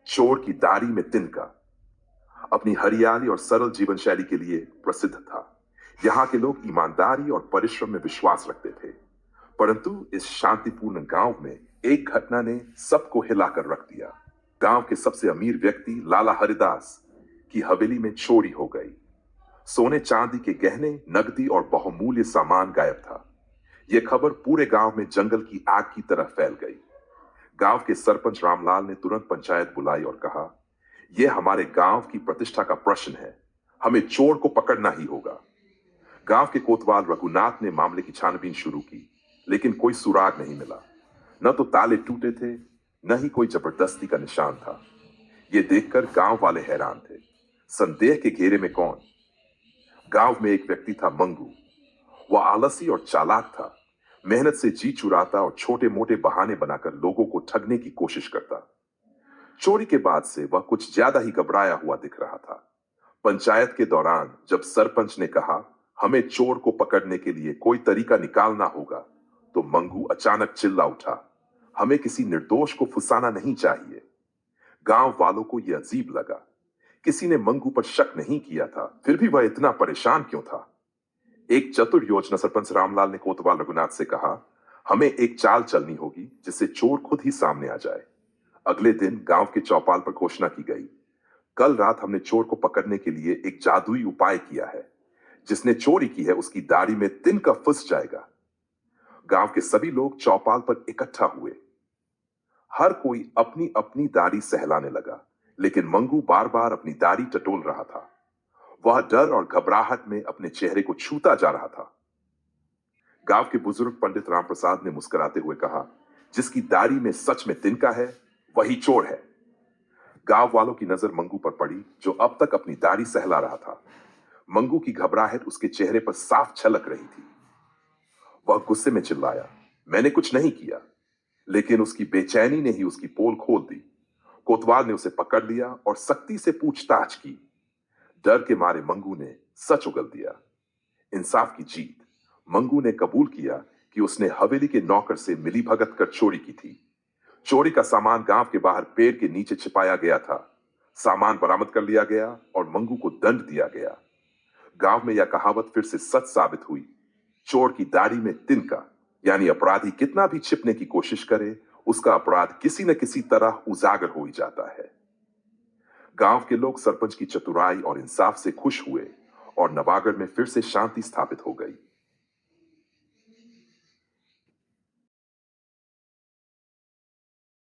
चोर की दाढ़ी में तिनका अपनी हरियाली और सरल जीवन शैली के लिए प्रसिद्ध था। यहाँ के लोग ईमानदारी और परिश्रम में विश्वास रखते थे। परंतु इस शांतिपूर्ण गांव में एक घटना ने सबको हिलाकर रख दिया। गांव के सबसे अमीर व्यक्ति लाला हरिदास की हवेली में चोरी हो गई। सोने चांदी के गहने, नकदी और बहुमूल्य सामान गायब था। यह खबर पूरे गांव में जंगल की आग की तरह फैल गई। गांव के सरपंच रामलाल ने तुरंत पंचायत बुलाई और कहा, यह हमारे गांव की प्रतिष्ठा का प्रश्न है, हमें चोर को पकड़ना ही होगा। गांव के कोतवाल रघुनाथ ने मामले की छानबीन शुरू की, लेकिन कोई सुराग नहीं मिला। न तो ताले टूटे थे, न ही कोई जबरदस्ती का निशान था। यह देखकर गांव वाले हैरान थे। संदेह के घेरे में कौन? गांव में एक व्यक्ति था, मंगू। वह आलसी और चालाक था। मेहनत से जी चुराता और छोटे मोटे बहाने बनाकर लोगों को ठगने की कोशिश करता। चोरी के बाद से वह कुछ ज्यादा ही घबराया हुआ दिख रहा था। पंचायत के दौरान जब सरपंच ने कहा, हमें चोर को पकड़ने के लिए कोई तरीका निकालना होगा, तो मंगू अचानक चिल्ला उठा, हमें किसी निर्दोष को फंसाना नहीं चाहिए। गांव वालों को यह अजीब लगा। किसी ने मंगू पर शक नहीं किया था, फिर भी वह इतना परेशान क्यों था? एक चतुर योजना सरपंच रामलाल ने कोतवाल रघुनाथ से कहा, हमें एक चाल चलनी होगी जिससे चोर खुद ही सामने आ जाए। अगले दिन गांव के चौपाल पर घोषणा की गई, कल रात हमने चोर को पकड़ने के लिए एक जादुई उपाय किया है। जिसने चोरी की है उसकी दाढ़ी में तिनका फंस जाएगा। गांव के सभी लोग चौपाल पर इकट्ठा हुए। हर कोई अपनी अपनी दाढ़ी सहलाने लगा, लेकिन मंगू बार बार अपनी दाढ़ी टटोल रहा था। वह डर और घबराहट में अपने चेहरे को छूता जा रहा था। गांव के बुजुर्ग पंडित रामप्रसाद ने मुस्कुराते हुए कहा, जिसकी दाढ़ी में सच में तिनका है, वही चोर है। गांव वालों की नजर मंगू पर पड़ी, जो अब तक अपनी दाढ़ी सहला रहा था। मंगू की घबराहट उसके चेहरे पर साफ झलक रही थी। वह गुस्से में चिल्लाया, मैंने कुछ नहीं किया। लेकिन उसकी बेचैनी ने ही उसकी पोल खोल दी। कोतवाल ने उसे पकड़ लिया और सख्ती से पूछताछ की। डर के मारे मंगू ने सच उगल दिया। इंसाफ की जीत। मंगू ने कबूल किया कि उसने हवेली के नौकर से मिलीभगत कर चोरी की थी। चोरी का सामान गांव के बाहर पेड़ के नीचे छिपाया गया था। सामान बरामद कर लिया गया और मंगू को दंड दिया गया। गांव में यह कहावत फिर से सच साबित हुई, चोर की दाढ़ी में तिनका। यानी अपराधी कितना भी छिपने की कोशिश करे, उसका अपराध किसी न किसी तरह उजागर हो ही जाता है। गांव के लोग सरपंच की चतुराई और इंसाफ से खुश हुए और नवागढ़ में फिर से शांति स्थापित हो गई।